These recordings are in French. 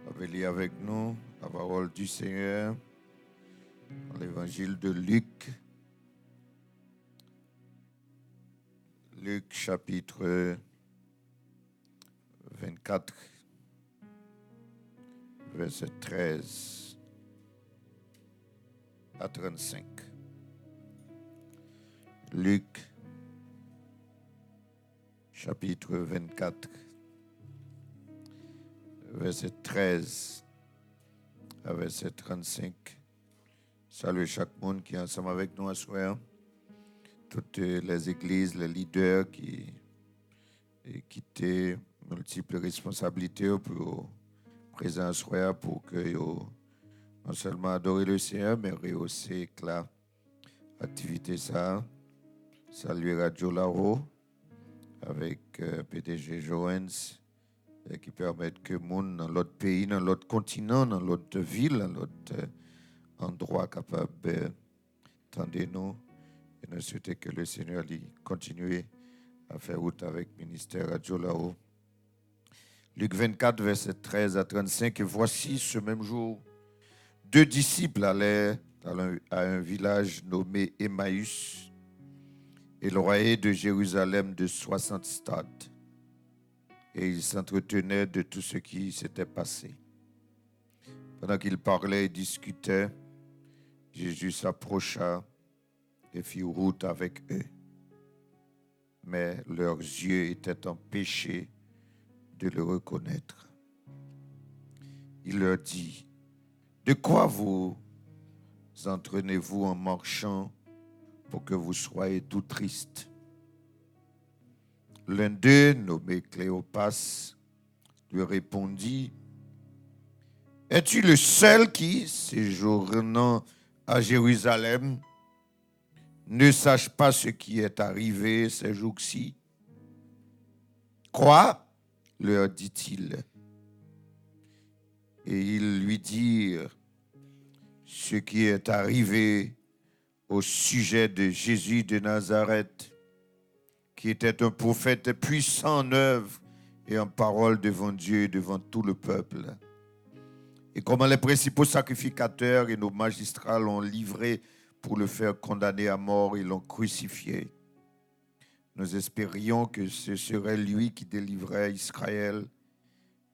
On va lire avec nous la parole du Seigneur dans l'évangile de Luc. Luc chapitre 24, verset 13 à 35. Luc chapitre 24, verset 13 à verset 35. Salut chaque monde qui est ensemble avec nous à soir. Toutes les églises, les leaders qui quittent multiples responsabilités pour présent soir pour que non seulement adorer le Seigneur, mais rehausser la activité ça. Salut Radio Laro avec PDG Joens qui permettent que monde dans l'autre pays, dans l'autre continent, dans l'autre ville, dans l'autre endroit capable d'entendre nous. Et nous souhaitons que le Seigneur continue à faire route avec le ministère Radio Lao. Luc 24, verset 13 à 35. Et voici ce même jour, 2 disciples allaient à un village nommé Emmaüs, éloigné de Jérusalem de 60 stades. Et ils s'entretenaient de tout ce qui s'était passé. Pendant qu'ils parlaient et discutaient, Jésus s'approcha et fit route avec eux. Mais leurs yeux étaient empêchés de le reconnaître. Il leur dit, « De quoi vous entraînez-vous en marchant pour que vous soyez tout tristes ?» L'un d'eux, nommé Cléopas, lui répondit, « Es-tu le seul qui, séjournant à Jérusalem, ne sache pas ce qui est arrivé ces jours-ci? » Quoi? Leur dit-il. Et ils lui dirent ce qui est arrivé au sujet de Jésus de Nazareth, qui était un prophète puissant en œuvre et en parole devant Dieu et devant tout le peuple. Et comment les principaux sacrificateurs et nos magistrats l'ont livré pour le faire condamner à mort et l'ont crucifié. Nous espérions que ce serait lui qui délivrait Israël.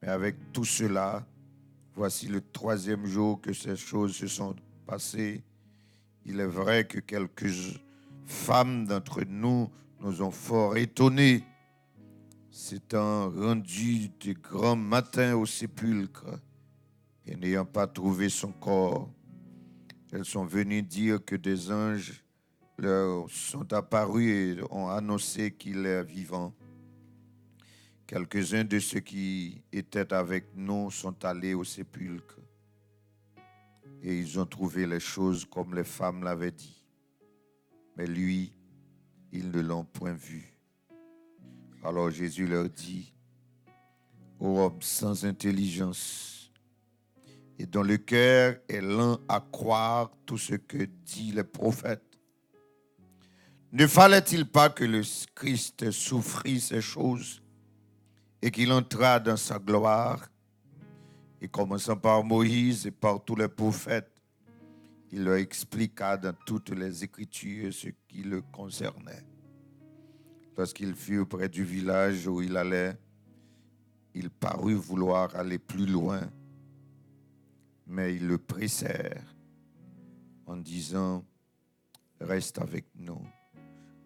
Mais avec tout cela, voici le 3e jour que ces choses se sont passées. Il est vrai que quelques femmes d'entre nous nous ont fort étonnés, s'étant rendues de grand matin au sépulcre et n'ayant pas trouvé son corps. Elles sont venues dire que des anges leur sont apparus et ont annoncé qu'il est vivant. Quelques-uns de ceux qui étaient avec nous sont allés au sépulcre et ils ont trouvé les choses comme les femmes l'avaient dit. Mais lui, ils ne l'ont point vu. Alors Jésus leur dit, « Ô homme sans intelligence, et dont le cœur est lent à croire tout ce que dit les prophètes, ne fallait-il pas que le Christ souffrit ces choses et qu'il entra dans sa gloire? » Et commençant par Moïse et par tous les prophètes, il leur expliqua dans toutes les Écritures ce qui le concernait. Lorsqu'il fut près du village où il allait, il parut vouloir aller plus loin, mais ils le pressèrent en disant, « Reste avec nous,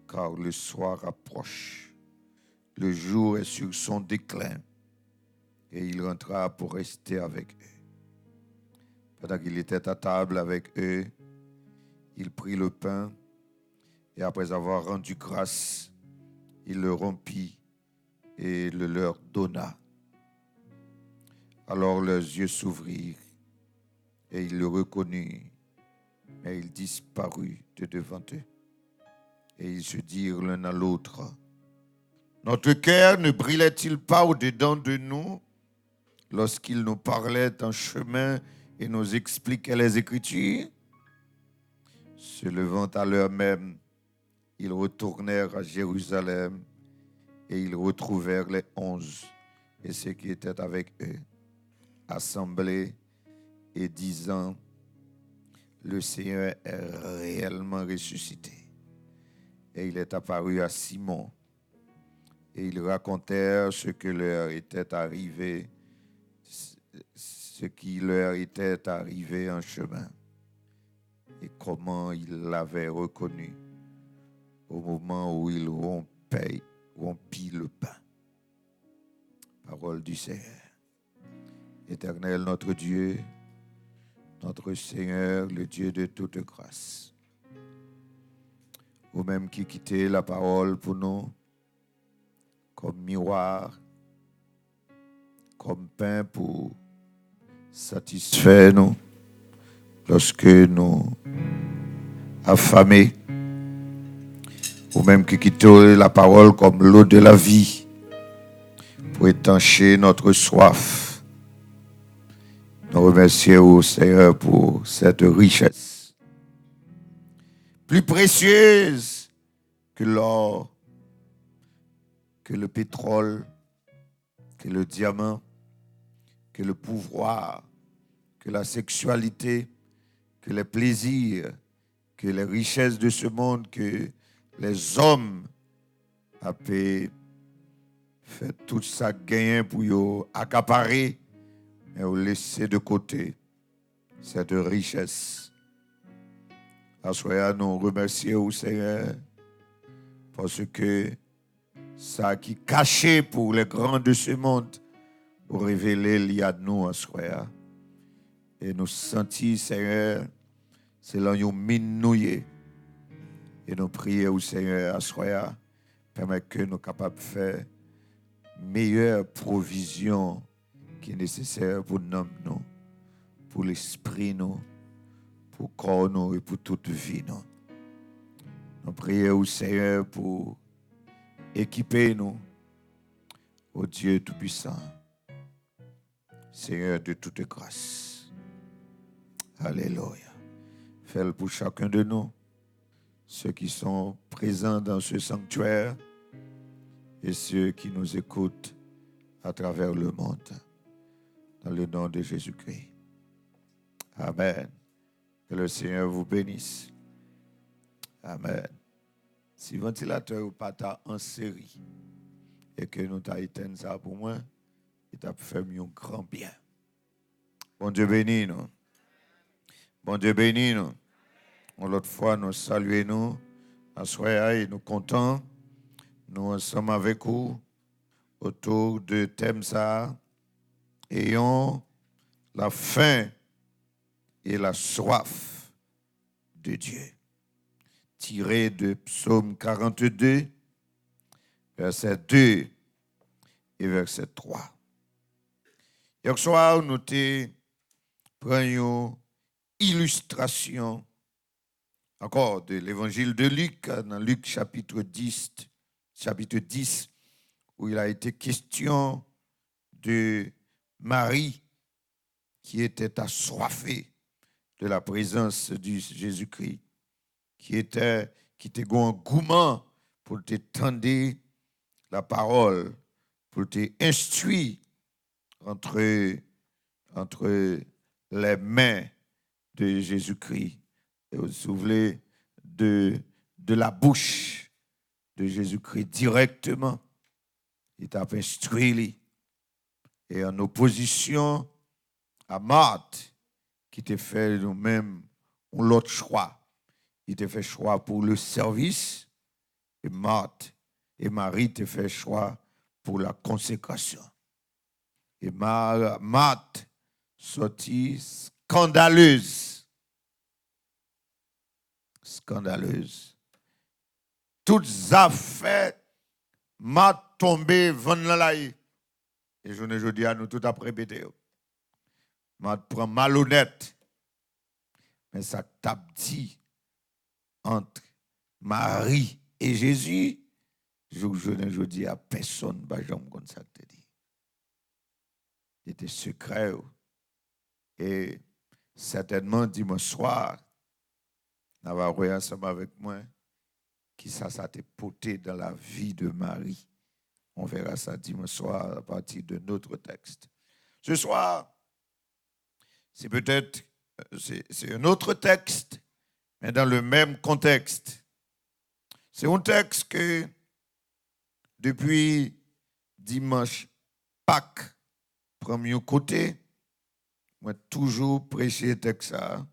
car le soir approche, le jour est sur son déclin. » Et il rentra pour rester avec eux. Pendant qu'il était à table avec eux, il prit le pain et après avoir rendu grâce, il le rompit et le leur donna. Alors leurs yeux s'ouvrirent et ils le reconnurent, mais il disparut de devant eux. Et ils se dirent l'un à l'autre, « Notre cœur ne brûlait-il pas au-dedans de nous lorsqu'il nous parlait en chemin et nous expliquait les Écritures? » Se levant à l'heure même, ils retournèrent à Jérusalem et ils retrouvèrent les 11 et ceux qui étaient avec eux. assemblée et disant, le Seigneur est réellement ressuscité. Et il est apparu à Simon. Et ils racontèrent ce que leur était arrivé, ce qui leur était arrivé en chemin et comment ils l'avaient reconnu au moment où il rompit le pain. Parole du Seigneur. Éternel notre Dieu, notre Seigneur, le Dieu de toute grâce. Vous-même qui quittez la parole pour nous comme miroir, comme pain pour satisfaire nous lorsque nous affamés, vous-même qui quittez la parole comme l'eau de la vie pour étancher notre soif. Nous remercions, Seigneur, pour cette richesse plus précieuse que l'or, que le pétrole, que le diamant, que le pouvoir, que la sexualité, que les plaisirs, que les richesses de ce monde, que les hommes ont fait tout ça gagner pour y accaparer et laisser de côté cette richesse. Nous remercions au Seigneur parce que ça qui est caché pour les grands de ce monde pour révéler l'il y a de nous en soir. Et nous sentir, Seigneur, c'est là nous mine nouillé. Et nous prions au Seigneur à soir, permet que nous soyons capables de faire meilleure provision qui est nécessaire pour nous, pour l'esprit, nous, pour le corps nous et pour toute vie. Nous prions au Seigneur pour équiper nous, au Dieu Tout-Puissant, Seigneur de toute grâce. Alléluia. Fais-le pour chacun de nous, ceux qui sont présents dans ce sanctuaire et ceux qui nous écoutent à travers le monde. Dans le nom de Jésus-Christ. Amen. Que le Seigneur vous bénisse. Amen. Si le ventilateur ou pas en série et que nous t'avons éteint ça pour moi, il t'a fait un grand bien. Bon Dieu bénis nous. Bon Dieu bénis nous. L'autre fois, nous saluons nous. En soirée, nous comptons. Nous sommes avec vous autour de thème ça. Ayons la faim et la soif de Dieu. Tiré de Psaume 42, verset 2 et verset 3. Hier soir, nous prenions illustration encore de l'évangile de Luc, dans Luc chapitre 10, où il a été question de Marie qui était assoiffée de la présence de Jésus-Christ, qui était un engouement pour te tendre la parole, pour te instruire entre les mains de Jésus-Christ. Et vous vous souvenez de la bouche de Jésus-Christ directement. Il t'a instruit. Et en opposition à Marthe, qui t'a fait nous-mêmes l'autre choix. Il t'a fait choix pour le service. Et Marthe et Marie t'a fait choix pour la consécration. Et Marthe sortit scandaleuse. Toutes affaires Marthe tombé vendre la. Et je dis à nous tout après répéter. Marthe prend malhonnête. Mais ça tape dit entre Marie et Jésus. Je dis à personne, comme ça te dit. C'était secret. Et certainement, dimanche soir, on va voir ensemble avec moi qui ça t'est porté dans la vie de Marie. On verra ça dimanche soir à partir de notre texte. Ce soir, C'est peut-être c'est un autre texte, mais dans le même contexte. C'est un texte que depuis dimanche Pâques, premier côté, moi toujours prêché texte ça,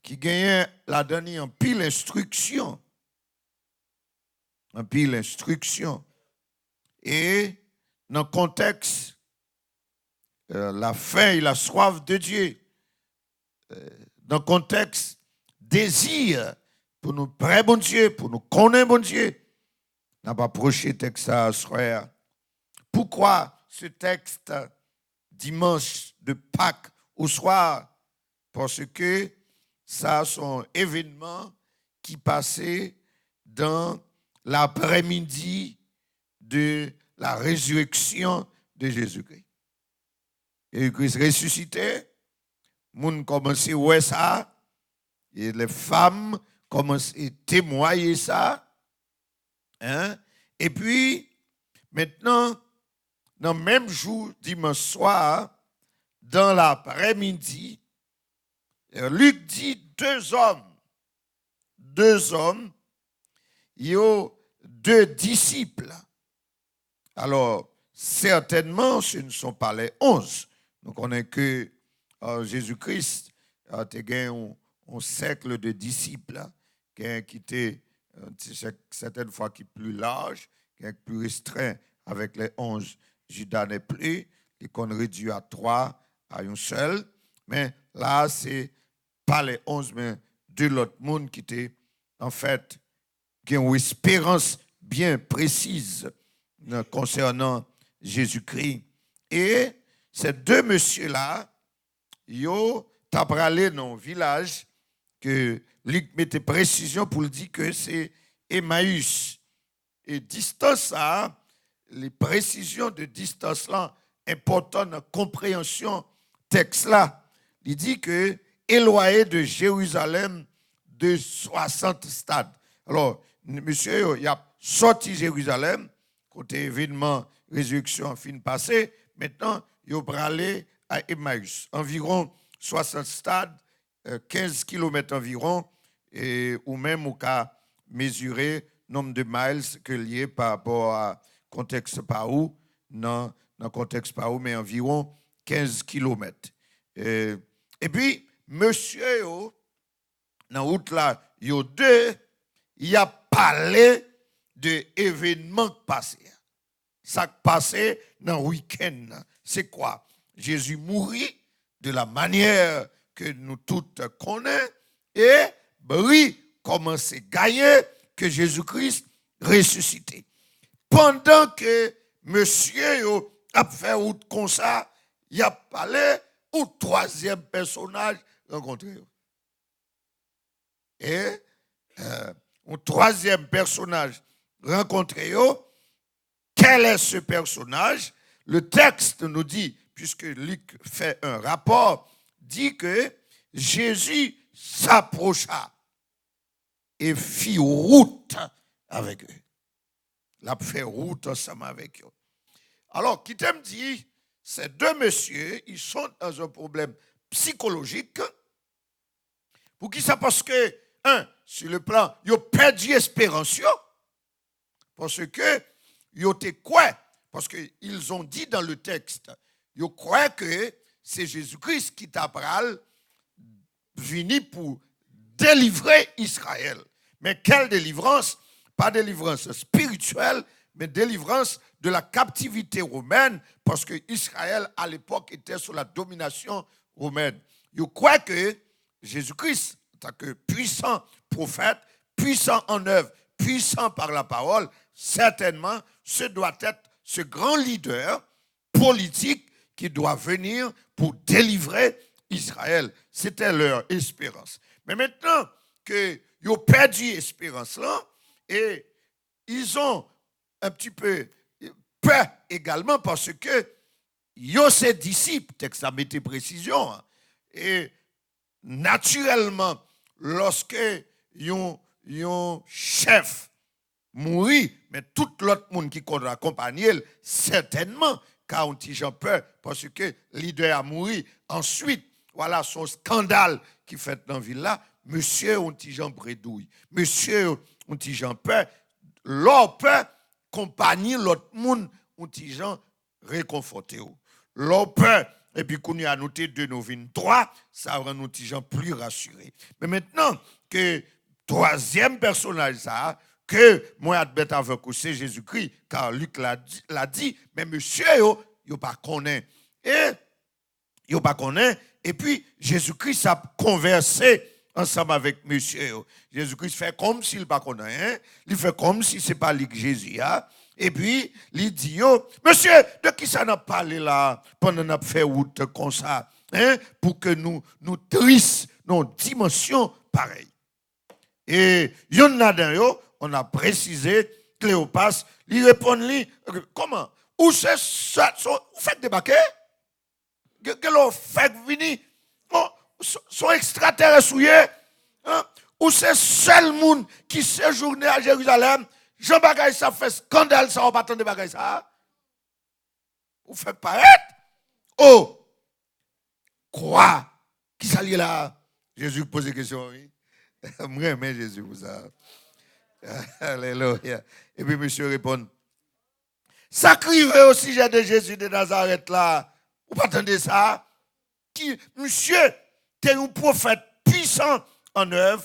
qui gagnait la dernière en pile instruction. En pile instruction. Et dans le contexte, la faim et la soif de Dieu. Dans le contexte, désir pour nous prêter bon Dieu, pour nous connaître bon Dieu. On n'a pas approché texte ça, frère. Pourquoi ce texte dimanche de Pâques au soir? Parce que ça sont événements qui passaient dans l'après-midi de la résurrection de Jésus-Christ. Jésus-Christ ressuscité, les gens commençaient à voir ça, et les femmes commençaient à témoigner ça. Hein? Et puis, maintenant, dans le même jour, dimanche soir, dans l'après-midi, Luc dit deux hommes, il y a deux disciples. Alors, certainement, ce ne sont pas les 11. Donc, on est que Jésus-Christ a gagné un cercle de disciples qui était certaines fois qui est plus large, qui est plus restreint avec les 11. Judas n'est plus, il qu'on réduit à 3, à un seul. Mais là, c'est pas les 11, mais de l'autre monde qui était, en fait, qui ont une espérance bien précise concernant Jésus-Christ. Et ces deux messieurs-là, ils ont allé dans un village que Luc mettait précision pour le dire que c'est Emmaüs. Et distance ça, les précisions de distance là, importantes dans la compréhension texte là. Il dit que éloigné de Jérusalem de 60 stades. Alors, monsieur, il a sorti Jérusalem, côté événement, résurrection fin passé. Maintenant, il a aller à Emmaüs. Environ 60 stades, 15 km environ, et, ou même au cas mesurer nombre de miles que lié par rapport à contexte par où, non, dans contexte par où, mais environ 15 km. Et puis, monsieur, dans route là, il y a deux, il a parlé de événements passés. Ça qui passé dans le week-end, c'est quoi? Jésus mourit de la manière que nous toutes connaissons et brille commence à gagner que Jésus-Christ ressuscité. Pendant que monsieur a fait route comme ça, il a parlé au troisième personnage rencontré. Et au troisième personnage rencontré, quel est ce personnage? Le texte nous dit, puisque Luc fait un rapport, dit que Jésus s'approcha et fit route avec eux. Il a fait route ensemble avec eux. Alors, qui t'aime dit, ces deux messieurs, ils sont dans un problème psychologique. Pour qui ça? Parce que, sur le plan, ils ont perdu espérance. Parce que, ils ont été quoi? Parce qu'ils ont dit dans le texte, ils croient que c'est Jésus-Christ qui t'a venu pour délivrer Israël. Mais quelle délivrance? Pas délivrance spirituelle, mais délivrance de la captivité romaine, parce que Israël, à l'époque, était sous la domination romaine. Ils croient que Jésus-Christ, en tant que puissant prophète, puissant en œuvre, puissant par la parole, certainement, ce doit être ce grand leader politique qui doit venir pour délivrer Israël. C'était leur espérance. Mais maintenant qu'ils ont perdu l'espérance là, et ils ont un petit peu peur également parce que ils ont ses disciples, texte à mettre précision, et naturellement, lorsque un chef mourit, mais tout l'autre monde qui accompagne, certainement, car on dit j'en peur, parce que le leader a mouru. Ensuite, voilà son scandale qui fait dans la ville là. Monsieur, on petit Jean bredouille. Monsieur, on petit Jean peur. L'autre peur, compagnie, l'autre monde, on petit Jean réconforté. L'autre peur, et puis qu'on y a noté de nos 23, ça rend nos petits gens plus rassurés. Mais maintenant, que troisième personnage, ça, que moi, admets avec vous, c'est Jésus-Christ, car Luc l'a dit, mais monsieur, yo pas connaît. Et, yo pas connaît, et puis Jésus-Christ a conversé ensemble avec monsieur. Jésus-Christ fait comme s'il ne pas connaît, hein? Il fait comme si ce n'est pas lui que Jésus a. Et puis, il dit, yo, monsieur, de qui ça n'a parlé là, pendant qu'on a fait route comme ça, hein, pour que nous tristes nos dimensions pareilles. Et, yon a dans yo, on a précisé, Cléopas, il répond, comment? Où c'est ça, vous faites des baquets? Que l'on fait venir, sont extraterrestres, hein? Où c'est seul monde qui séjourne à Jérusalem? Jean Bagay, ça fait scandale, ça, on va attendre Bagay, ça. Vous faites paraître. Oh, quoi? Qui s'allie là? Jésus pose des questions, oui. Moi, mais Jésus pour ça. Alléluia. Et puis, monsieur répond. Ça criait au sujet de Jésus de Nazareth là. Vous pas attendez ça? Qui, monsieur, tu es un prophète puissant en œuvre,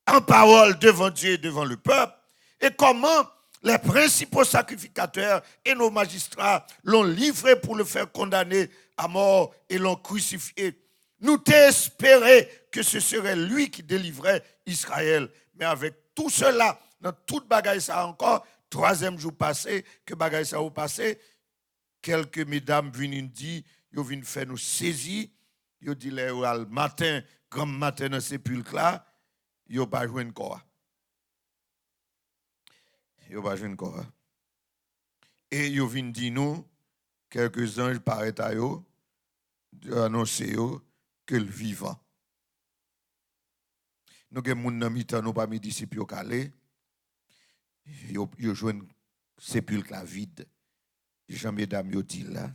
en parole devant Dieu et devant le peuple. Et comment les principaux sacrificateurs et nos magistrats l'ont livré pour le faire condamner à mort et l'ont crucifié. Nous t'espérais que ce serait lui qui délivrait Israël. Mais avec tout cela, dans toute bagaille ça encore, troisième jour passé, que bagaille ça a passé, quelques mesdames viennent dire, ils viennent faire nous saisir, ils disent le matin, grand matin dans le sépulcre là, ils n'ont pas joué encore. Yo pas jeune corps. Et yo vinn di nous quelques anges paraît à yo annoncer yo que le vivant. Nous gen moun nan mitan nous pas mi disciple yo calé. Yo joine sépulcre la vide. Jean mesdames yo dit là.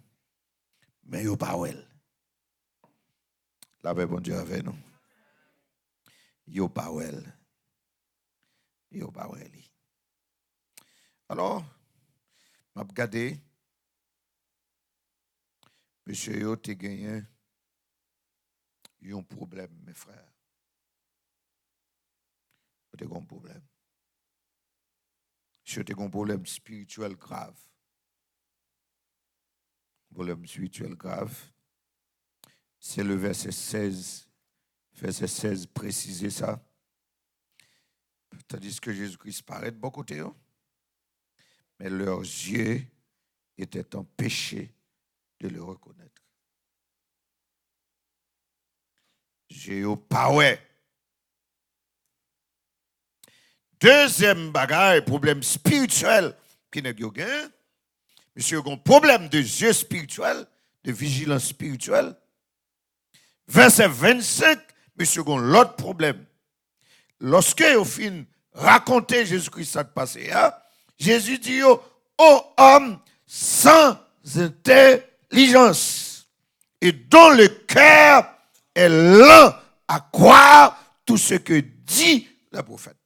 Mais yo pas wel. La paix bon Dieu avec nous. Yo pas wel. Yo pas wel. Alors, m'a regardé, monsieur yo te gagné un problème, mes frères. Vous avez un problème. Monsieur te un problème spirituel grave. Problème spirituel grave. C'est le verset 16. Verset 16 préciser ça. Tandis que Jésus-Christ paraît de bon côté. Mais leurs yeux étaient empêchés de le reconnaître. J'ai pas ouais. Deuxième bagaille, problème spirituel qui n'est pas. Monsieur a un problème de yeux spirituel, de vigilance spirituelle. Verset 25, monsieur a l'autre problème. Lorsque au fin raconter Jésus-Christ ça passé, Jésus dit, oh homme sans intelligence et dont le cœur est lent à croire tout ce que dit le prophète.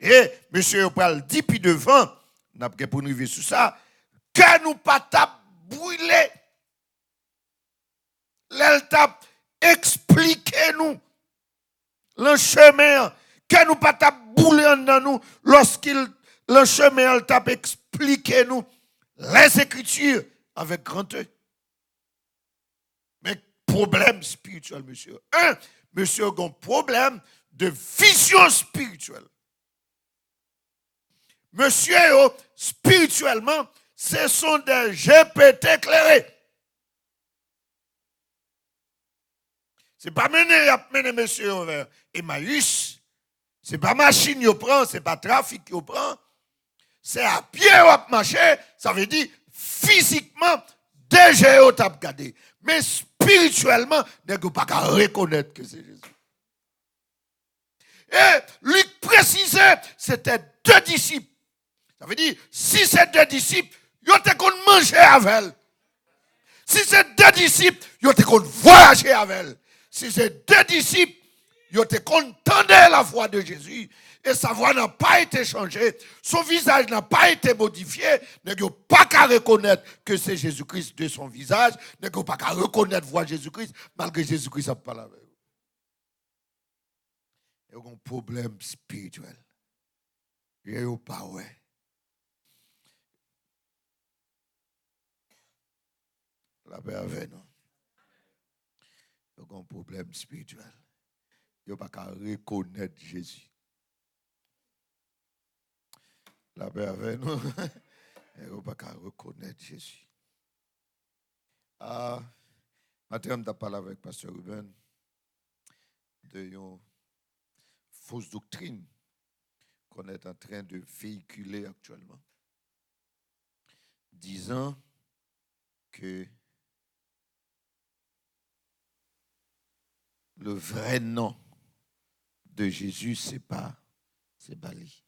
Et monsieur Paul dit puis devant, n'a pas pour nous vivre sur ça, que nous pas tap brûler. L'elle tape expliquez-nous le chemin. Que nous pas tap bouler dans nous lorsqu'il le chemin elle tape expliquer nous les écritures avec grand E. Mais problème spirituel monsieur. Monsieur a un problème de vision spirituelle. Monsieur spirituellement ce sont des GPT éclairés. C'est pas mener monsieur vers Emmaüs. C'est pas machine yo prend, c'est pas trafic yo prend. C'est à pied ou marcher, ça veut dire physiquement déjà yo t'a regardé. Mais spirituellement, n'est pas qu'à reconnaître que c'est Jésus. Et lui précisait, c'était 2 disciples. Ça veut dire si c'est 2 disciples, yo te qu'on manger avec elle. Si c'est deux disciples, ils étaient qu'on voyager avec elle. Si c'est deux disciples, ils étaient qu'on entendait la voix de Jésus. Et sa voix n'a pas été changée. Son visage n'a pas été modifié. Ils n'ont pas qu'à reconnaître que c'est Jésus-Christ de son visage. Ils n'ont pas qu'à reconnaître la voix de Jésus-Christ, malgré Jésus-Christ n'a pas la avec eux. Ils ont un problème spirituel. Ils n'ont pas, ouais. La paix avec nous. Ils ont un problème spirituel. Ils n'ont pas qu'à reconnaître Jésus. La paix avec nous. Ils n'ont pas qu'à reconnaître Jésus. Maintenant, je parlé avec Pasteur Ruben de une fausse doctrine qu'on est en train de véhiculer actuellement, disant que le vrai nom de Jésus, c'est Bali.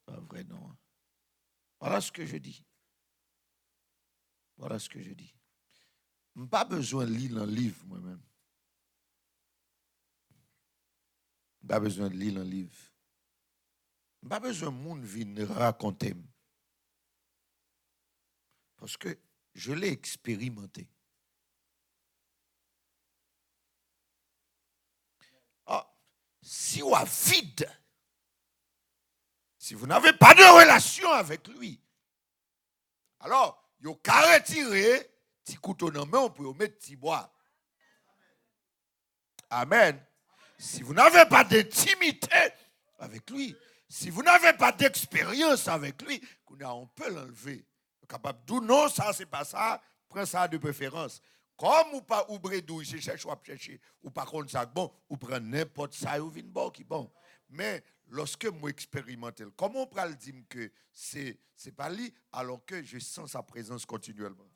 Pas vrai nom. Voilà ce que je dis. Voilà ce que je dis. Je n'ai pas besoin de lire un livre moi-même. Je n'ai pas besoin de lire un livre. Je n'ai pas besoin de monde venir raconter. Parce que je l'ai expérimenté. Si vous êtes vide, si vous n'avez pas de relation avec lui, alors, vous pouvez retirer petit couteau dans la main, on peut mettre petit bois. Amen. Si vous n'avez pas d'intimité avec lui, si vous n'avez pas d'expérience avec lui, on peut l'enlever. Capable de dire non, ça c'est pas ça, prends ça de préférence. Comme ou pas ou bredou, chercher ou pas contre ça bon, ou prendre n'importe ça ou vin bon qui bon. Mais lorsque moi expérimente, comment on peut dire que c'est pas lui alors que je sens sa présence continuellement?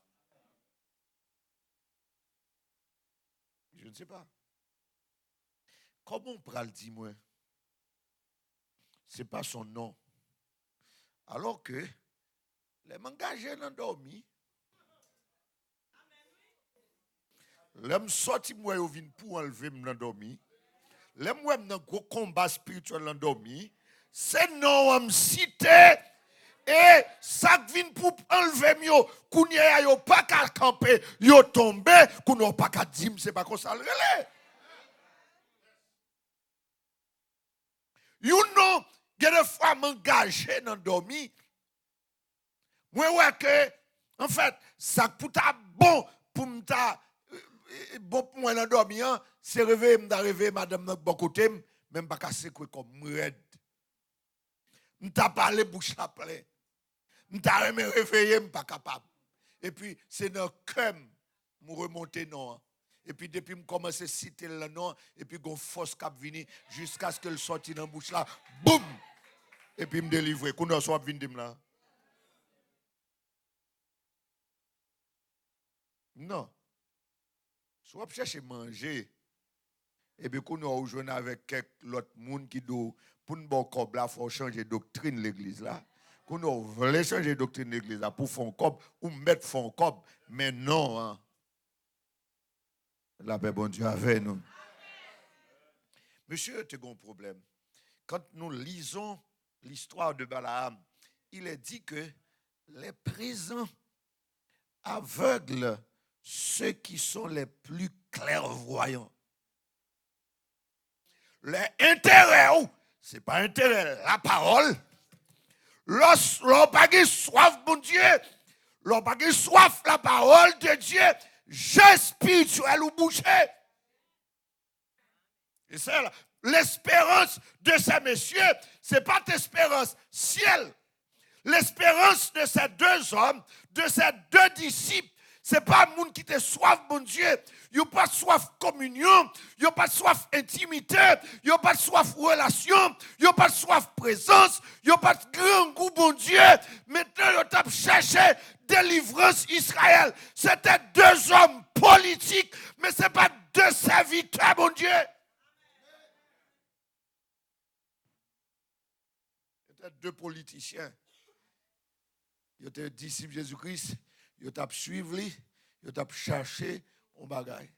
Je ne sais pas. Comment on peut le dire moi? C'est pas son nom. Alors que les m'engager dans dormi. L'homme sorti moi au vin pour enlever m'en dormi. L'homme moi dans gros combat spirituel en dormi. C'est non am cité et ça vient pour enlever mieux kounya yo pas qu'à camper, yo tomber, kounya pas qu'à dire c'est pas comme ça le relais. You know, des fois m'engager dans dormi. Moi ouais que en fait ça pour ta bon pour m'ta bon pour moi dans dormi c'est réveiller m'arriver madame dans bon côté même pas casser quoi comme raide. M'ta parler bouche la pleine. M'ta me réveiller pas capable. Et puis c'est dans cœur me remonter non. Et puis depuis me commencer à citer le nom et puis gon force cap venir jusqu'à ce que le sorti dans bouche là boum et puis me délivrer qu'on soit venir là. Non. Soit chercher manger et puis qu'on a rejoint avec quelques autres monde qui do pour nous bon cob là faut changer doctrine l'église là. Qu'on a voulu changer doctrine l'église là pour faire cob ou mettre fond cob mais non hein. La paix bon Dieu avec nous. Monsieur, tu as un problème. Quand nous lisons l'histoire de Balaam, il est dit que les présents aveuglent ceux qui sont les plus clairvoyants. Les intérêts, ce n'est pas intérêt, la parole. Lorsqu'on pas soif, mon Dieu, l'on pas soif la parole de Dieu, j'ai spirituel ou bouché. Et c'est l'espérance de ces messieurs, ce n'est pas l'espérance ciel. L'espérance de ces deux hommes, de ces deux disciples, ce n'est pas un monde qui te soif, mon Dieu. Il n'y a pas de soif communion, il n'y a pas de soif intimité, il n'y a pas de soif relation, il n'y a pas de soif présence, il n'y a pas de grand goût, mon Dieu. Maintenant, ils ont cherché délivrance Israël. C'était deux hommes politiques, mais ce n'est pas deux serviteurs, mon Dieu. C'était deux politiciens. Ils étaient disciples de Jésus-Christ, ils ont suivi lui, Ils ont cherché un bagage.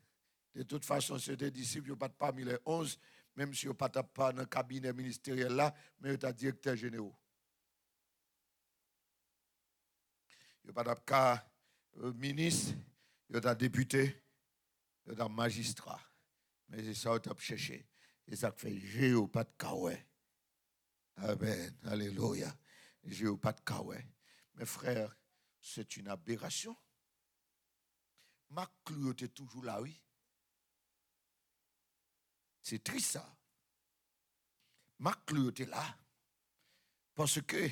De toute façon, c'était disciples, ils n'ont pas parmi les 11, même si ils n'ont pas dans le cabinet ministériel là, mais ils ont directeur généraux. Ils n'ont pas cas ministre, ils ont député, ils ont magistrat. Mais c'est ça qu'ils ont cherché. Et ça fait Géo pas de kawé. Amen. Alléluia. Géo pas de kawé. Mes frères, c'est une aberration. Ma clou était toujours là, oui. C'est triste ça. Ma clou était là. Parce que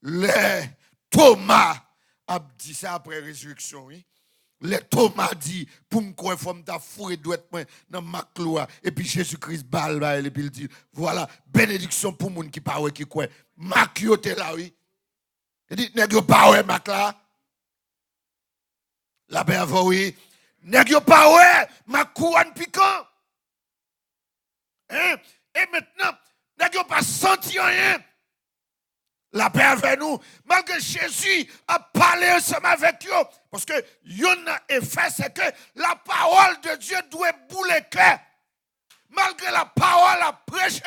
les Thomas a dit ça après résurrection, oui. Les Thomas dit, pour me croire, il faut me fourrer douette dans ma clou. Et puis Jésus-Christ balle, et puis il dit, voilà, bénédiction pour les gens qui parlent, qui croient. Ma clou était là, oui. Il dit, n'est-ce pas ouais, ma là? La paix avant, oui. N'est-ce pas ouais, ma couronne piquant? Hein? Et maintenant, n'est-ce pas senti rien? La paix avec nous, malgré Jésus a parlé ensemble avec eux. Parce que yon effet, c'est que la parole de Dieu doit bouler cœur. Malgré la parole a prêché,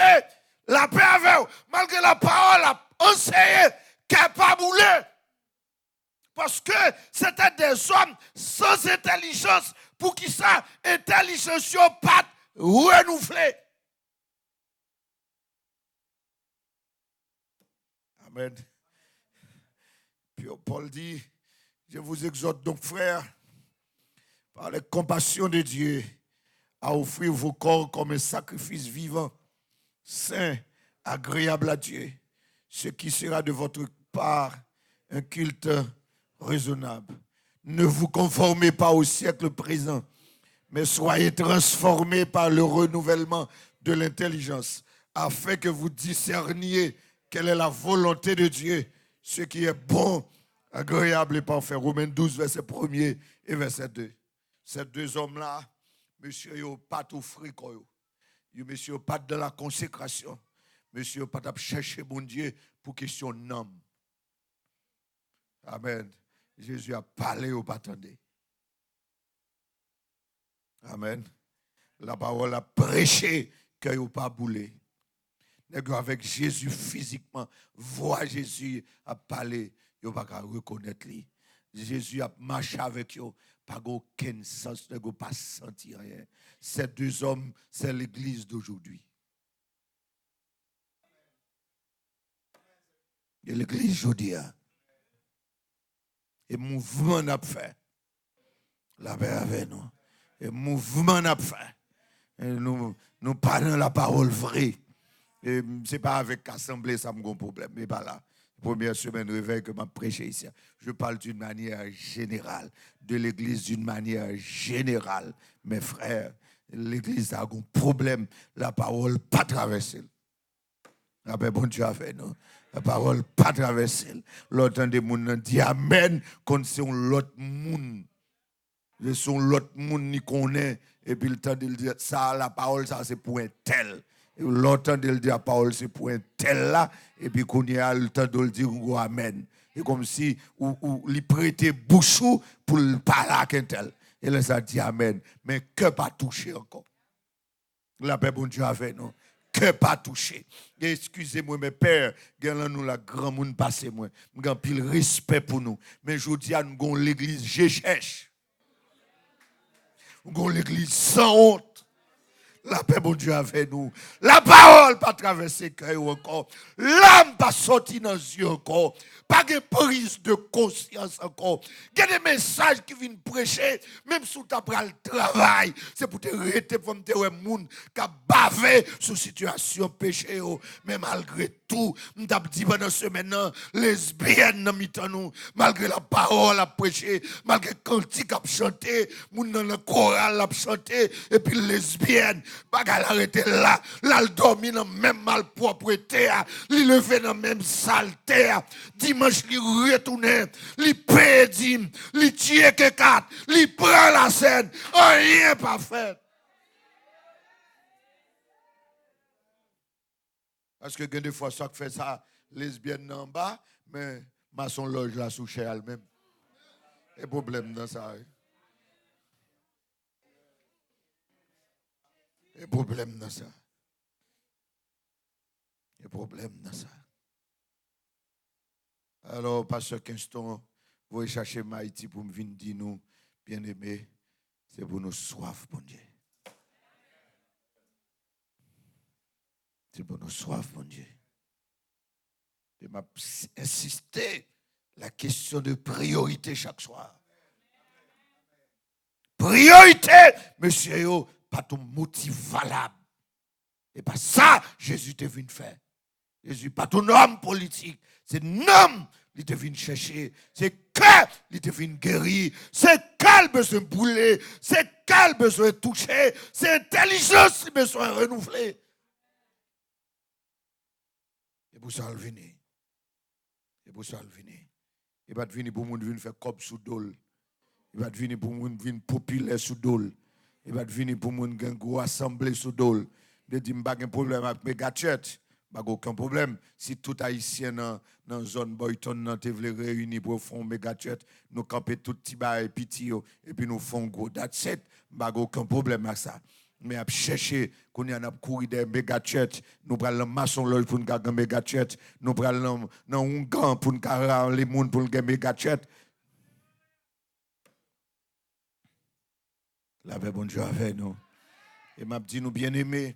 la paix avec vous. Malgré la parole a enseigné, qu'elle pas bouler. Parce que c'était des hommes sans intelligence. Pour qui ça, intelligence n'a pas renouvelée. Amen. Puis Paul dit, je vous exhorte donc, frères, par la compassion de Dieu, à offrir vos corps comme un sacrifice vivant, saint, agréable à Dieu, ce qui sera de votre part un culte raisonnable. Ne vous conformez pas au siècle présent, mais soyez transformés par le renouvellement de l'intelligence, afin que vous discerniez quelle est la volonté de Dieu, ce qui est bon, agréable et parfait. Romains 12, verset 1er et verset 2. Ces deux hommes-là, monsieur, ils n'ont pas tout fric. Monsieur, pas dans la consécration. Monsieur, pas chercher mon Dieu pour question d'homme. Amen. Jésus a parlé au attendez. Amen. La parole a prêché qu'il n'a pas boulé. Avec Jésus physiquement, voir Jésus a parlé, il n'a pas reconnaître lui. Jésus a marché avec eux, pas aucun sens, il n'a pas senti rien. Ces deux hommes, c'est l'église d'aujourd'hui. Et l'église aujourd'hui. Et mouvement n'a fait. La paix avec nous. Et mouvement n'a fait. Et nous parlons la parole vraie. Et ce n'est pas avec l'assemblée, ça me un problème. Mais pas là. Première semaine de réveil que je prêché ici. Je parle d'une manière générale. De l'église d'une manière générale. Mes frères, l'église a un problème. La parole pas traversée. La paix, bon Dieu a fait, non? La parole pas traversée. L'autre des gens dit Amen, quand c'est l'autre monde. C'est l'autre monde qui connaît. Et puis le temps de dire ça, la parole, ça c'est pour un tel. L'autre de dire la parole, c'est pour un tel là. Et puis qu'on y a le temps de le dire Amen. Et comme si il prêtait bouchou pour le parler à un tel. Et là, ça dit Amen. Mais que pas touché encore. La paix, bon Dieu a fait, non? Que pas touché. Excusez-moi, mes pères, nous la grand monde passé moi. M'gan pile respect pour nous. Mais je dis à nous gon l'église je cherche. Gon l'église sans honte. La paix, bon Dieu, avec nous. La parole pas traverser le cœur encore. L'âme pas sorti dans les yeux encore. Pas de prise de conscience encore. Il y a des messages qui viennent prêcher, même si tu as pris le travail. C'est pour te arrêter, pour te dire, monde qui a bavé sur situation péché. Mais malgré tout, je t'ai dit pendant ce maintenant, lesbiennes dans nous, malgré la parole à prêcher, malgré le cantique à chanter, moun dans le choral à chanter, et puis lesbiennes, bagal arrêté là, là, le dormi dans même malpropreté, li levé dans même saleté, dimanche li retourné, li pédim, li tié que quatre, li prend la scène, rien pas fait. Parce que des fois, ça fait ça, lesbienne en bas, mais maçon loge là sous chez elle-même. Et problème dans ça. Et problème dans ça. Et problème dans ça. Alors, pasteur Kingston, vous allez chercher Maïti pour me venir dire nous, bien aimés, c'est pour nous soif, bon Dieu. C'est pour nous soif, mon Dieu. Je m'a insisté la question de priorité chaque soir. Priorité, monsieur, pas ton motif valable. Et pas ça, Jésus te venu faire. Jésus, pas ton homme politique. C'est un homme qui te venu chercher. C'est que il te venu guérir. C'est quel besoin brûler. C'est quel besoin toucher. C'est intelligence qui besoin renouveler. Et pour ça, il vient. Et pour ça, il vient. Il va venir pour moun venir faire comme sous dol. Il va venir pour moun venir populaire sous dol. Il va venir pour moun gen gros assemblée sous dol. Il dit m'pa gen problème avec méga church. Pas aucun problème. Si tout haïtien dans zone Boyton nan te vle réunir pour faire méga church, nous camper tout petit bail petit et puis nous font gros that's it. Pas aucun problème avec ça. Mais à chercher qu'on y en a courir des méga church, nous prenons le maçon l'œil pour nous gagner méga church, nous prenons dans un gant pour nous gagner les monde pour gagner méga church. La paix bon Dieu avec nous. Et m'a dit nous bien aimés,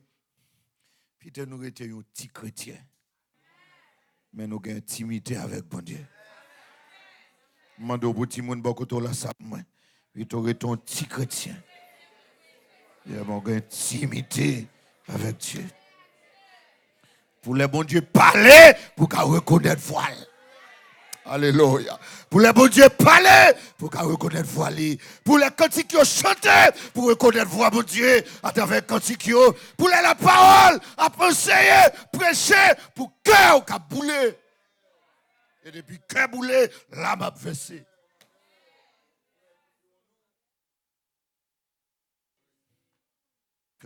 peut-être nous étions un petit chrétien. Mais nous avons intimité avec bon Dieu. Mando pour petit monde beaucoup to la ça moi. Il t'aurait ton petit chrétien. Il y a une intimité avec Dieu. Pour les bons dieux parler, pour qu'à reconnaître voile. Alléluia. Pour les bons dieux parler, pour qu'à reconnaître voile. Pour les cantiques chanter, pour reconnaître voix bon Dieu à travers cantiques. Pour les la parole, à enseigner, prêcher, pour cœur qu'a boulé. Et depuis cœur boulé, l'âme a versé.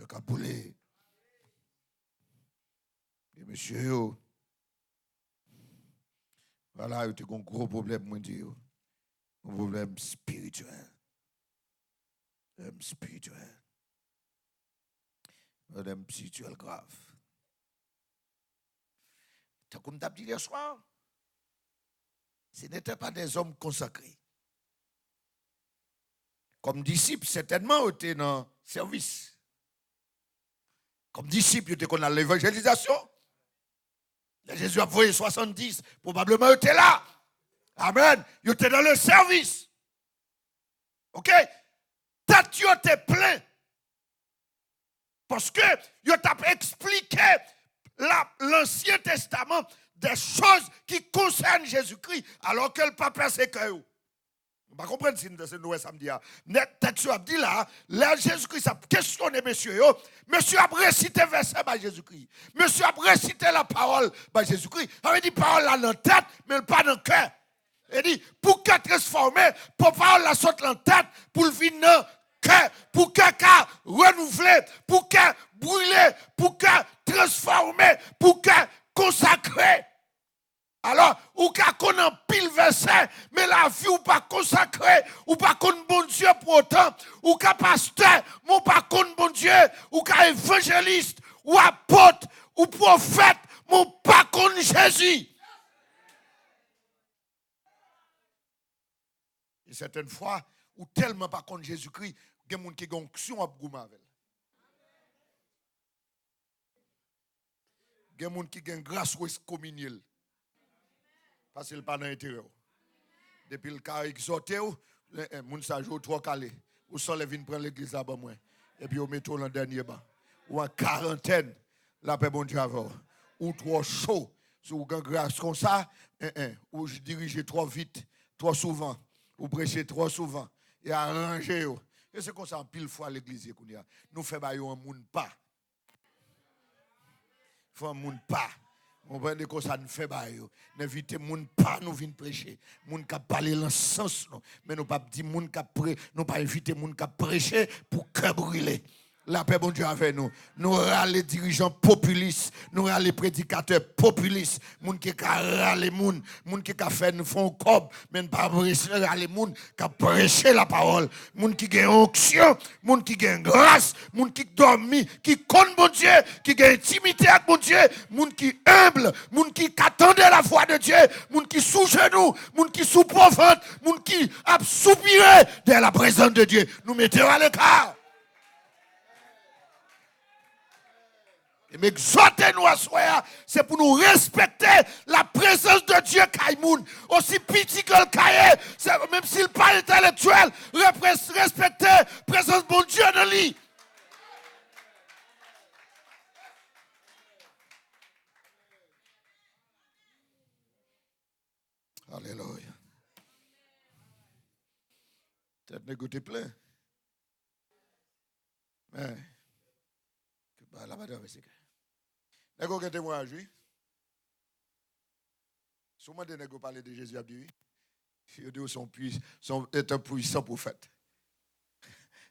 Qu'a boulé. Et monsieur, voilà, il y a un gros problème, moi, dire. Un problème spirituel. Un problème spirituel. Un problème spirituel grave. Comme tu as dit hier soir, ce n'étaient pas des hommes consacrés. Comme disciples, certainement, ils étaient dans le service. Comme disciples, ils étaient dans l'évangélisation. Jésus a envoyé 70, probablement ils étaient là. Amen. Ils étaient dans le service. Ok? Tête ils étaient plein. Parce que ils ont expliqué l'Ancien Testament des choses qui concernent Jésus-Christ, alors que le pape c'est que vous. On va comprendre si nous samedi. Le texte a dit là, Jésus-Christ a questionné monsieur. Monsieur a récité verset par Jésus-Christ. Monsieur a récité la parole par Jésus-Christ. Il avait dit parole là dans la tête, mais pas dans le cœur. Il dit, pour qu'elle transformer, pour parole la sorte dans la tête, pour le venir dans le cœur, pour qu'elle renouveler, pour qu'elle brûler, pour qu'elle transformer, pour qu'elle consacrer. Alors, ou qu'à qu'on en pile verset, mais la vie ou pas consacrée, ou pas qu'on bon Dieu pour autant, ou qu'à pasteur, mon pas qu'on bon Dieu, ou qu'à évangéliste, ou apôtre, ou prophète, mon pas qu'on Jésus. Et certaines fois, ou tellement pas qu'on Jésus-Christ, il y a des gens qui ont onction à Bgouma avec. Il y a des gens qui ont grâce ou communion. Parce qu'il n'est pas dans l'intérieur. Depuis le cas exhorté, les gens jouent trop calé. Ou sont les vins prendre l'église là-bas. Et puis, on met tout dans le dernier banc. Ou en quarantaine, la paix bon Dieu avant. Ou trop chaud. Si vous avez grâce comme ça, ou je dirige trop vite, trop souvent. Ou prêcher trop souvent. Et arranger. Et c'est comme ça, pile fois l'église. Nous faisons un monde pas. Faut un monde pas. On va dire que ça ne fait pas. N'invitez moun pas nous venir prêcher. Moun qui parler dans sens mais nous pas dire moun qui nous pas inviter moun qui prêcher pour cœur brûler. La paix, bon Dieu, avec nous. Nous râlons les dirigeants populistes. Nous râlons les prédicateurs populistes. Moun qui râlent les moun. Moun qui fait nous font cob. Mais pas râler les moun qui prêché la parole. Moun qui gagne onction. Moun qui gagne grâce. Moun qui dormi. Qui connaît bon Dieu. Qui gagne intimité avec bon Dieu. Moun qui humble. Moun qui attendait la foi de Dieu. Moun qui sous genou. Moun qui sous profonde. Moun qui a soupiré de la présence de Dieu. Nous mettons à l'écart. Et m'exhortez-nous à soi, c'est pour nous respecter la présence de Dieu Kaimoun. Aussi petit que le cahier, même s'il n'est pas intellectuel, respecter la présence de mon Dieu dans lui. Alléluia. Tête négociée plein. Mais, la madame, c'est que. N'est-ce pas témoignage, oui? Souvent, des nègres parlent de Jésus, oui. Ils sont un puissant prophète.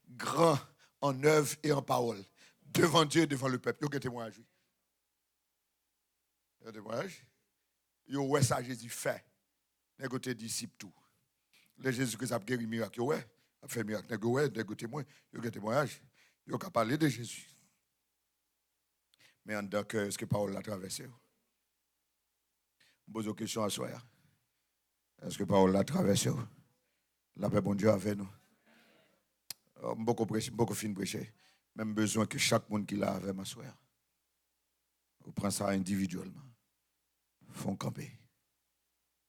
Grand en œuvre et en parole. Devant Dieu et devant le peuple. Ils ont témoignage, oui. Ils ont témoignage. Ils ont ouais ça, Jésus fait. Nègres tes disciples tout. Le Jésus-Christ a guéri miracle, ouais. A fait miracle. Nègres ouais, nègres témoin. Ils ont témoignage. Ils ont parlé de Jésus. Mais en dedans, est-ce que Paul l'a traversé? Je pose une question à soi. Est-ce que Paul l'a traversé? La paix, bon Dieu, avec nous. Beaucoup fin prêcher. Même besoin que chaque monde qui l'a avec ma soeur. Vous prenez ça individuellement. Font camper.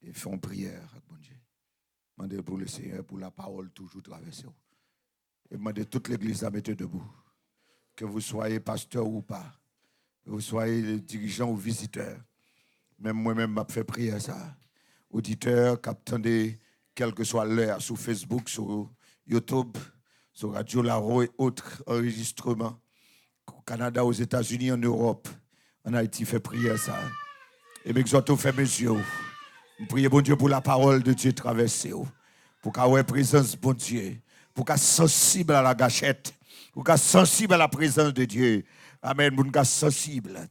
Et font prière avec bon Dieu. Demandez pour le Seigneur, pour la parole toujours traverser. Et demandez toute l'église à mettre debout. Que vous soyez pasteur ou pas. Vous soyez dirigeant ou visiteur. Même moi-même, je fais prière ça. Auditeur, captandez, quelle que soit l'heure, sur Facebook, sur YouTube, sur Radio Laro et autres enregistrements. Au Canada, aux États-Unis, en Europe, en Haïti, fait prière ça. Et m'exhorte fait mesure. Je prie bon Dieu pour la parole de Dieu traversée. Pour qu'il y ait présence bon Dieu. Pour qu'il soit sensible à la gâchette. Pour qu'il soit sensible à la présence de Dieu. Amen. Pour qu'il soit sensible.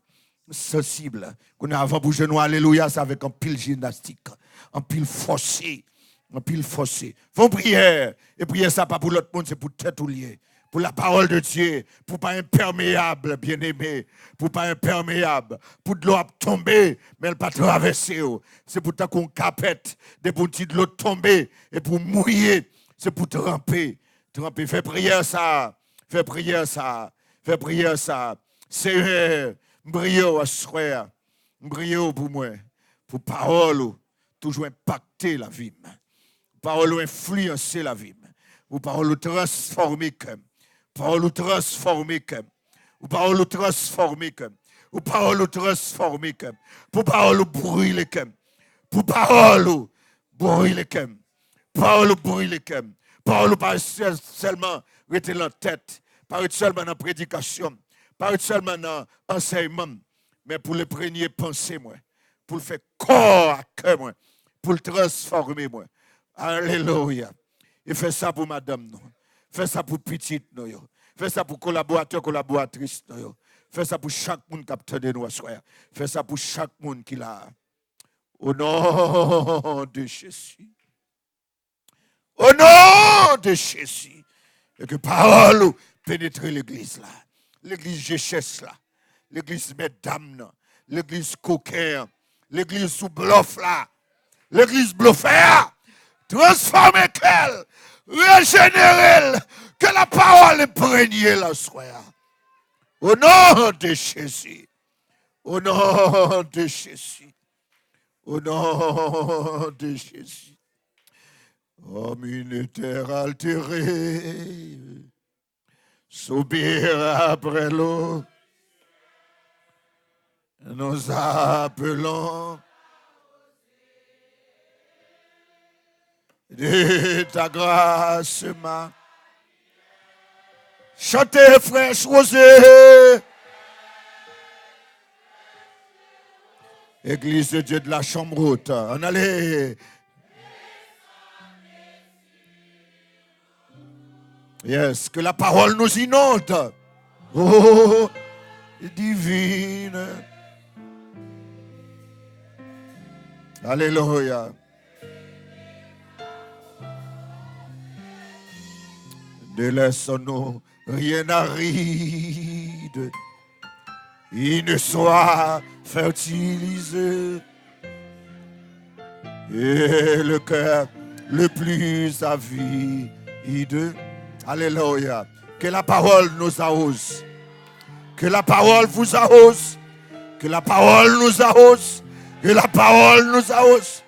Sensible. Qu'on a avant pour genou, alléluia, c'est avec un pile gymnastique. Un pile forcé. Un pile forcé. Font prière. Et prière ça pas pour l'autre monde, c'est pour tête ou lié. Pour la parole de Dieu, pour pas imperméable, bien-aimé, pour pas imperméable, pour de l'eau à tomber, mais elle pas traverser. C'est pour ta qu'on capette, des petits de l'eau tomber, et pour mouiller, c'est pour tremper. Tremper, fais prière ça, fais prière ça, fais prière ça. Seigneur, brio à soir, brio pour moi, pour parole, toujours impacter la vie, parole influencer la vie, pour parole transformer comme. Parole transformée comme. Ou parole transformée comme. Ou parole transformée comme. Pour parole brûler comme. Pour parole brûler comme. Parole brûler comme. Parole pas seulement rester dans la tête. Pas seulement dans la prédication. Pas seulement dans l'enseignement. Mais pour le premier penser moi. Pour le faire corps à cœur moi. Pour le transformer moi. Alléluia. Et fait ça pour madame nous. Fais ça pour petite nous. Fais ça pour collaborateur, collaboratrice nous. Fais ça pour chaque monde qui a obtenu nous. Fais ça pour chaque monde qui l'a. Au nom de Jésus. Au nom de Jésus. Et que parole pénètre l'église là. L'église Géchesse là. L'église mesdames. L'église coquin. L'église sous bluff là. L'église bluffère. Transformez qu'elle. Régénérer, que la parole imprègne la soie. Au nom de Jésus. Au nom de Jésus. Au nom de Jésus. Homme une terre altérée, soupir après l'eau, nous appelons de ta grâce, ma. Chantez, fraîche rosée. Église de Dieu de la chambre haute. On allait. Yes, que la parole nous inonde. Oh, divine. Alléluia. Ne laissons-nous rien aride. Il ne soit fertilisé. Et le cœur le plus avide. Alléluia. Que la parole nous arrose. Que la parole vous arrose. Que la parole nous arrose. Que la parole nous arrose.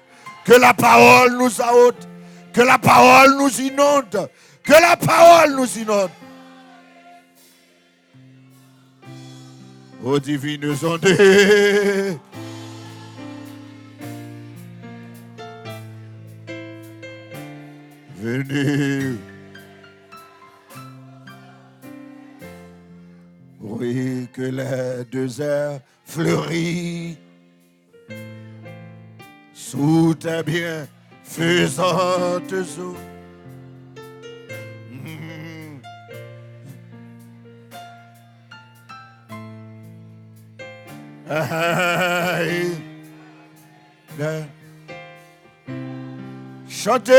Que la parole nous arrose. Que la parole nous inonde. Que la parole nous inonde. Ô divines ondées. Venez. Oui, que les déserts fleurissent sous tes bienfaisantes eaux. Chantez.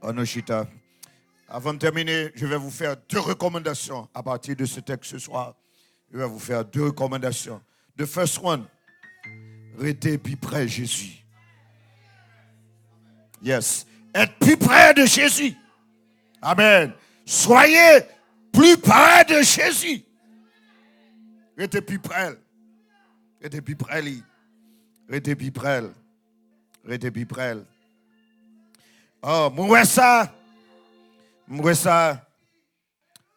Onoshita. Avant de terminer, je vais vous faire 2 recommandations à partir de ce texte ce soir. Je vais vous faire 2 recommandations. The first one, restez plus près de Jésus. Yes. Être plus près de Jésus. Amen. Soyez plus près de Jésus. Restez plus près. Restez plus près. Restez plus près. Restez plus près. Oh, moi ça. Moi ça.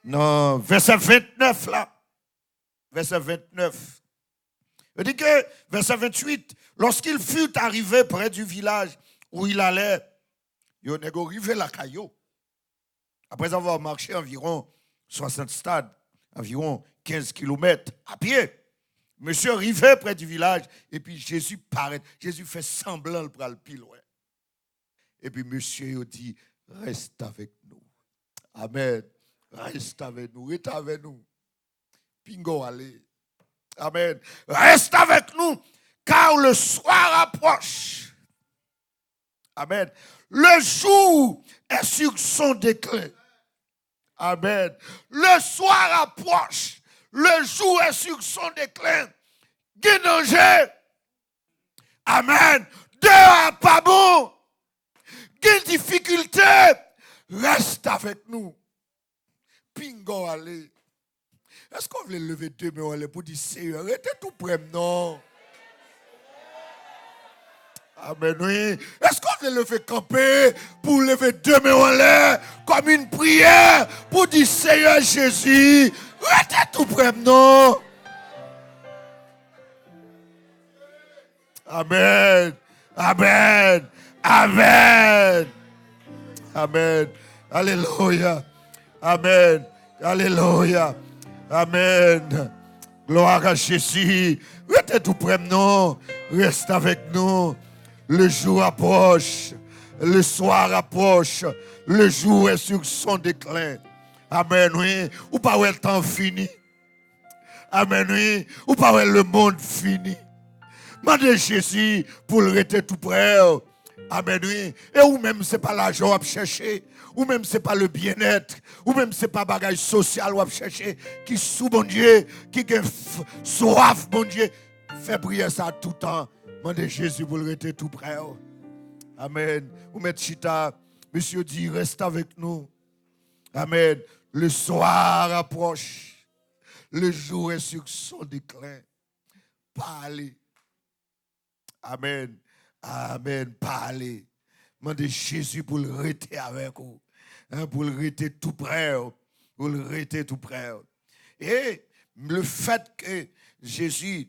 Non, verset 29 là. Verset 29. Il dit que, verset 28, lorsqu'il fut arrivé près du village où il allait, il est arrivé la caillou. Après avoir marché environ 60 stades, environ 15 kilomètres à pied, monsieur arrivé près du village, et puis Jésus paraît. Jésus fait semblant pour le pile loin. Et puis monsieur dit, reste avec nous. Amen. Reste avec nous. Reste avec nous. Pingo allez. Amen. Reste avec nous, car le soir approche. Amen. Le jour est sur son déclin. Amen. Le soir approche. Le jour est sur son déclin. Guédanger. Amen. Dehors pas bon. Quelle difficulté. Reste avec nous. Pingo allez. Est-ce qu'on veut lever 2 mains pour dire Seigneur, restez tout près, non? Amen, oui. Est-ce qu'on veut lever camper pour lever 2 mains en l'air comme une prière pour dire Seigneur Jésus, restez tout près, non? Amen. Amen. Amen. Amen. Alléluia. Amen. Alléluia. Amen. Gloire à Jésus. Restez tout près de nous. Reste avec nous. Le jour approche. Le soir approche. Le jour est sur son déclin. Amen, oui. Ou pas où le temps fini. Amen, oui. Ou pas où le monde fini. Mandez Jésus pour le rester tout près. Amen, oui. Et ou même c'est pas l'argent à chercher. Ou même c'est pas le bien-être, ou même c'est pas bagage social ou à chercher, qui sous bon Dieu, qui a soif bon Dieu, fait prier ça tout le temps. Mandez Jésus pour le rester tout près. Amen. Ou mettre chita, monsieur dit, reste avec nous. Amen. Le soir approche. Le jour est sur son déclin. Parlez. Amen. Amen. Parlez. Mandez Jésus pour le rester avec vous. Pour le rester tout près. Pour le rester tout près. Et le fait que Jésus,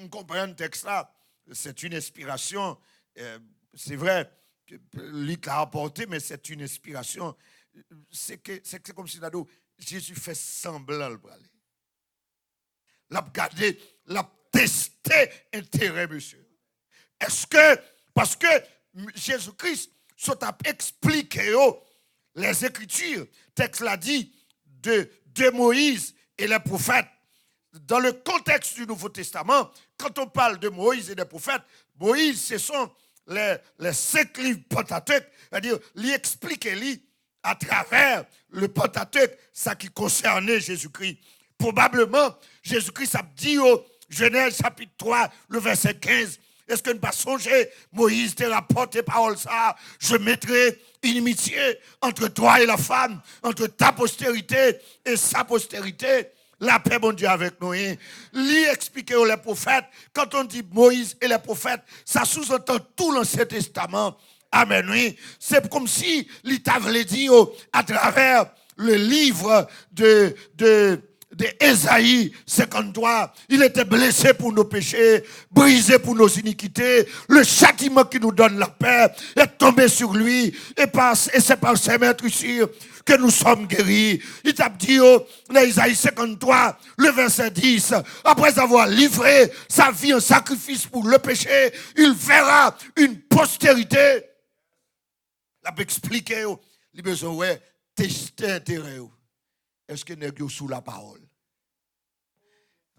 on comprend le texte là, c'est une inspiration. C'est vrai, Luc l'a apporté, mais c'est une inspiration. C'est comme si Jésus fait semblant de aller. L'a regardé, l'a testé intérêt, monsieur. Est-ce que, parce que Jésus-Christ a expliqué les Écritures, texte l'a dit, de Moïse et les prophètes. Dans le contexte du Nouveau Testament, quand on parle de Moïse et des prophètes, Moïse, ce sont les 5 livres Pentateuque, c'est-à-dire, lui expliquer lui à travers le Pentateuque, ça qui concernait Jésus-Christ. Probablement, Jésus-Christ a dit au Genèse chapitre 3, le verset 15, est-ce que ne pas songer, Moïse te rapporte parole ça, je mettrai une amitié entre toi et la femme, entre ta postérité et sa postérité. La paix, bon Dieu, avec nous. Lui expliquer aux prophètes, quand on dit Moïse et les prophètes, ça sous-entend tout l'Ancien Testament. Amen, oui. C'est comme si l'État dit à travers le livre de Ésaïe 53, il était blessé pour nos péchés, brisé pour nos iniquités. Le châtiment qui nous donne la paix est tombé sur lui. Et c'est par ses maîtrissures que nous sommes guéris. Il t'a dit dans Ésaïe 53, le verset 10, après avoir livré sa vie en sacrifice pour le péché, il verra une postérité. Il a expliqué, il a besoin de tester intérêt. Est-ce que nous sommes sous la parole?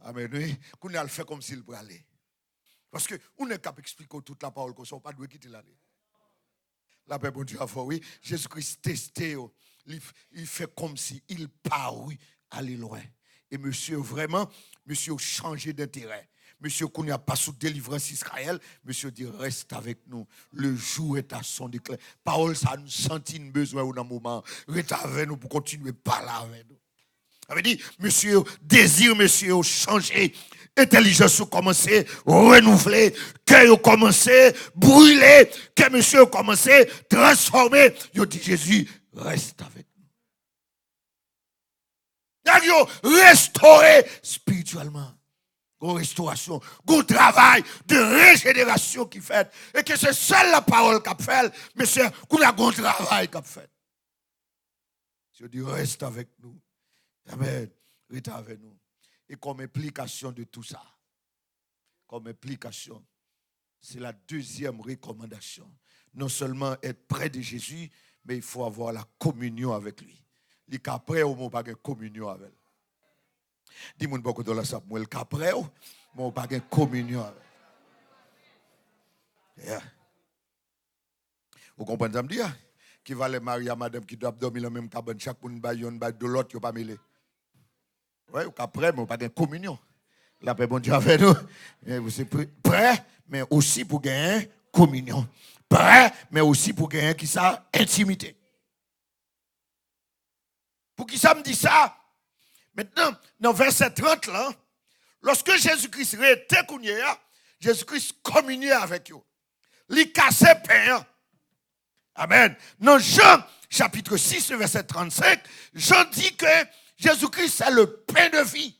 Amen. Oui. Qu'on a le fait comme s'il pouvait aller. Parce que on n'est capable d'expliquer toute la parole, qu'on ne soit pas doué quitter l'aller. La paix, bon Dieu, oui. Jésus-Christ testé, il fait comme si il parut aller loin. Et monsieur, vraiment, monsieur changé d'intérêt. Monsieur, qu'on n'a pas sous délivrance Israël, monsieur dit, reste avec nous. Le jour est à son déclin. Parole, ça nous sentit une besoin dans un moment. Reste avec nous pour continuer à parler avec nous. Ça veut dire, monsieur, désir, monsieur, changer. Intelligence commencé, renouveler. Cœur commencé, brûler. Que monsieur commencé, transformer. Il dit, Jésus, reste avec nous. Il dit, restaurer spirituellement. Une restauration, un travail de régénération qui fait. Et que c'est seule la parole qu'a fait, mais c'est qu'on a un travail qu'a fait. Je dis, reste avec nous. Amen. Reste avec nous. Et comme implication de tout ça, comme implication, c'est la deuxième recommandation. Non seulement être près de Jésus, mais il faut avoir la communion avec lui. Les qu'après, on n'a pas de communion avec lui. Dis-moi beaucoup de la sape, moi le capré, mon pas de communion avec. Yeah. Vous comprenez ça me dire? Qui va les marier à madame qui doit dormir dans le même cabane, chaque monde baille de l'autre, pas mêlé. Oui, ou qu'après, mais pas de communion. La paix, bon Dieu, avec nous. Vous êtes prêt, mais aussi pour gagner communion. Prêt, mais aussi pour gagner qui ça? Intimité. Pour qui ça me dit ça? Maintenant, dans verset 30, là, lorsque Jésus-Christ était couché, Jésus-Christ communiait avec eux. Il cassait pain. Amen. Dans Jean, chapitre 6, verset 35, Jean dit que Jésus-Christ, c'est le pain de vie.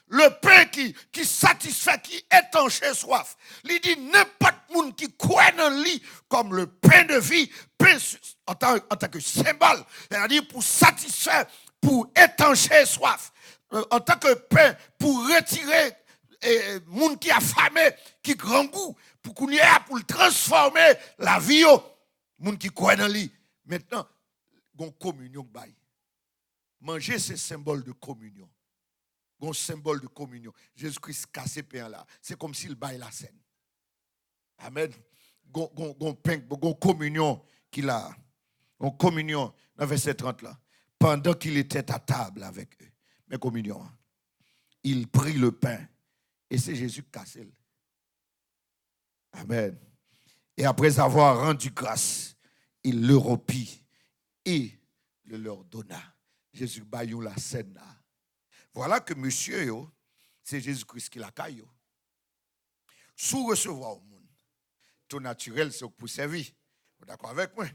Le pain qui satisfait, qui étanche soif. Il dit, n'importe monde qui croit dans lui comme le pain de vie, pain en tant que symbole, c'est-à-dire pour satisfaire, pour étancher soif, en tant que pain, pour retirer les gens qui a affamé, qui grand goût, pour qu'on y ait, pour le transformer la vie, les gens qui croient dans lui. Maintenant, il y a une communion. Manger, c'est symbole de communion. Un symbole de communion. Jésus-Christ casse le pain là. C'est comme s'il baille la scène. Amen. Gon communion qu'il a. Gon communion dans verset 30 là. Pendant qu'il était à table avec eux. Mais communion. Il prit le pain. Et c'est Jésus qui casse. Amen. Et après avoir rendu grâce, il le rompit et le leur donna. Jésus baillou la scène là. Voilà que monsieur, c'est Jésus-Christ qui l'a caillou. Sous recevoir au monde, tout naturel, c'est pour servir. Vous êtes d'accord avec moi?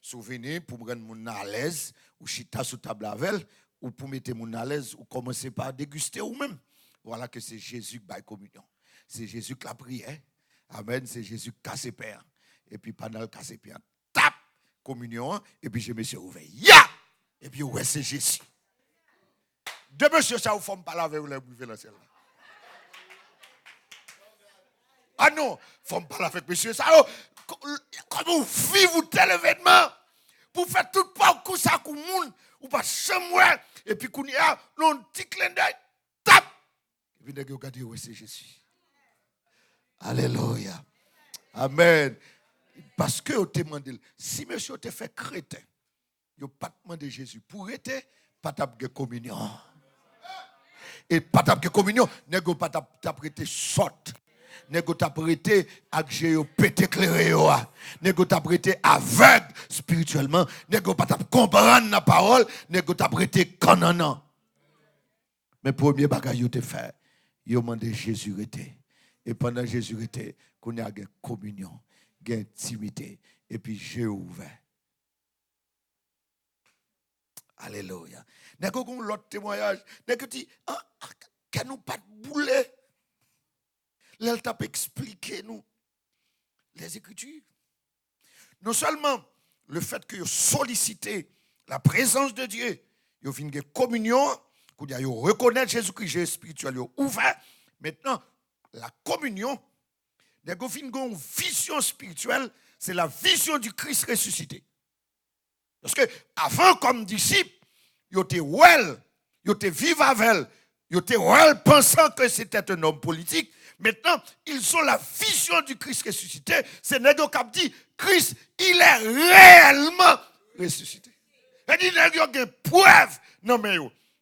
Souvenez pour me rendre mon à l'aise, ou chita sous table avec, ou pour mettre mon à l'aise, ou commencer par déguster ou même. Voilà que c'est Jésus qui baille communion. C'est Jésus qui l'a prié. Amen, c'est Jésus cassé père. Et puis pendant le cassé père, tape, communion, et puis je me suis ouvert. Ya! Et puis ouais, c'est Jésus. De monsieur, ça vous forme pas avec vous, les bouffées dans celle-là. Ah non, faut me parler avec monsieur. Ça, comment vous vivez tel événement? Pour faire tout pas coup ça, coup moun, ou pas chamouer, et puis qu'on y a, non, petit clin d'œil, tap. Et puis, vous regardez, ouais, c'est Jésus. Alléluia. Amen. Parce que vous te demandez, si monsieur te fait chrétien, vous pas demandé Jésus pour être, pas de communion. Et pas de communion, vous pas de prêter sorte. Nego t'a prêté avec Jésus pété clairé nego t'a prêté aveugle spirituellement, nego pas t'a comprendre la parole, nego t'a prêté connant. Mais premier bagage yo te fait, yo mandé Jésus était. Et pendant Jésus était, qu'on a une communion, une intimité et puis Jésus ouvert. Alléluia. Nego gon l'autre témoignage, nego dit que nous pas de boulet. Là, t'a expliqué nous les Écritures. Non seulement le fait que vous sollicitez la présence de Dieu, vous avez une communion, vous reconnaissez Jésus-Christ, Jésus spirituel, vous ouvert. Maintenant, la communion, vous avez une vision spirituelle, c'est la vision du Christ ressuscité. Parce que avant, comme disciple, vous étiez well, vous étiez vivre avec elle, vous étiez well pensant que c'était un homme politique. Maintenant, ils ont la vision du Christ ressuscité. C'est Négo qui dit, Christ, il est réellement ressuscité. Et dit, Négo a une preuve. Non, mais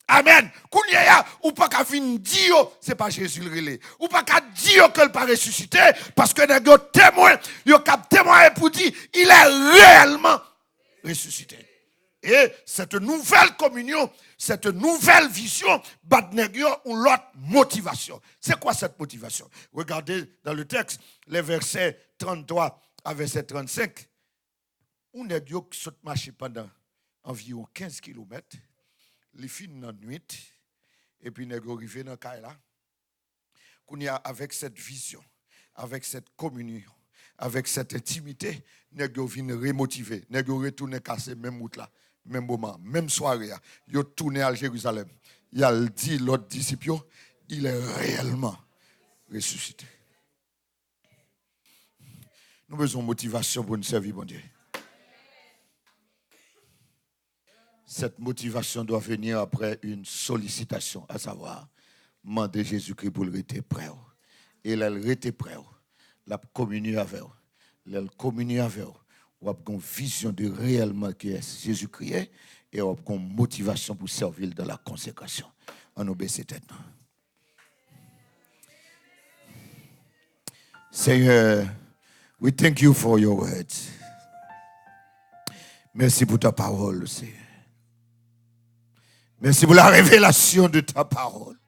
amen. Kounia, ou pas qu'à fin dire, c'est pas Jésus le relais. Ou pas qu'à dire qu'il n'est pas ressuscité, parce que Négo témoin, il a témoin pour dire, il est réellement ressuscité. Et cette nouvelle communion, cette nouvelle vision, Badnegyo ou l'autre motivation. C'est quoi cette motivation? Regardez dans le texte, les versets 33 à verset 35. On a dit que saute marché pendant environ 15 km. Les filles dans la nuit. Et puis, nous arrivons dans le cas là. Qu'on y a avec cette vision, avec cette communion, avec cette intimité, nous arrivons remotiver. Nous arrivons retourner casser même route là. Même moment, même soirée, il a tourné à Jérusalem. Il a dit l'autre disciple, il est réellement ressuscité. Nous avons besoin de motivation pour nous servir, bon Dieu. Cette motivation doit venir après une sollicitation, à savoir, demander Jésus-Christ pour le rester prêt. Et il rester prêt. La communion avec vous. La communion avec vous. On a une vision de réellement qui est Jésus-Christ et on a une motivation pour servir dans la consécration. On obéit tête. Seigneur, we thank you for your words. Merci pour ta parole, Seigneur. Merci pour la révélation de ta parole.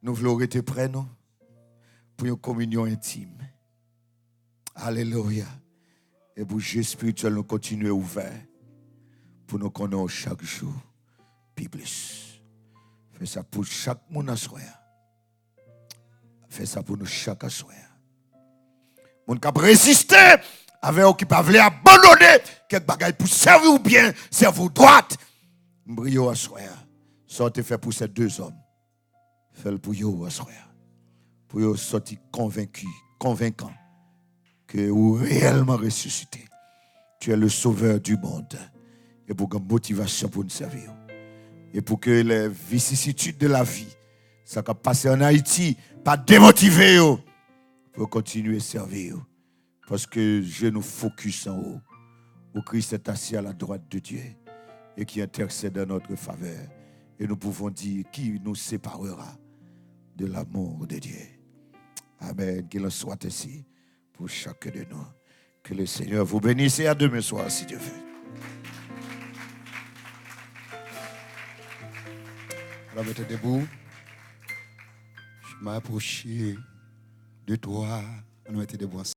Nous voulons être prêts, nous, pour une communion intime. Alléluia. Et pour Jésus spirituel, nous continuer ouvert pour nous connaître chaque jour. Puis plus. Fais ça pour chaque monde à soi. Fais ça pour nous chaque soir. Mon qui a résisté avec eux qui ne veulent abandonner quelque bagaille pour servir ou bien servir droite. Brio à soi. Ça te fait pour ces deux hommes. Fais-le pour eux à soi. Pour eux sortir convaincus, convaincants. Que vous réellement ressuscité. Tu es le sauveur du monde. Et pour une motivation pour nous servir. Et pour que les vicissitudes de la vie, ça qui a passé en Haïti, pas démotiver pour continuer à servir. Parce que je nous focus en haut. Où Christ est assis à la droite de Dieu et qui intercède en notre faveur. Et nous pouvons dire qui nous séparera de l'amour de Dieu. Amen. Qu'il en soit ainsi. Pour chacun de nous. Que le Seigneur vous bénisse et à demain soir, si Dieu veut. Alors, mettez debout. Je m'approche de toi. On va mettre debout ensemble.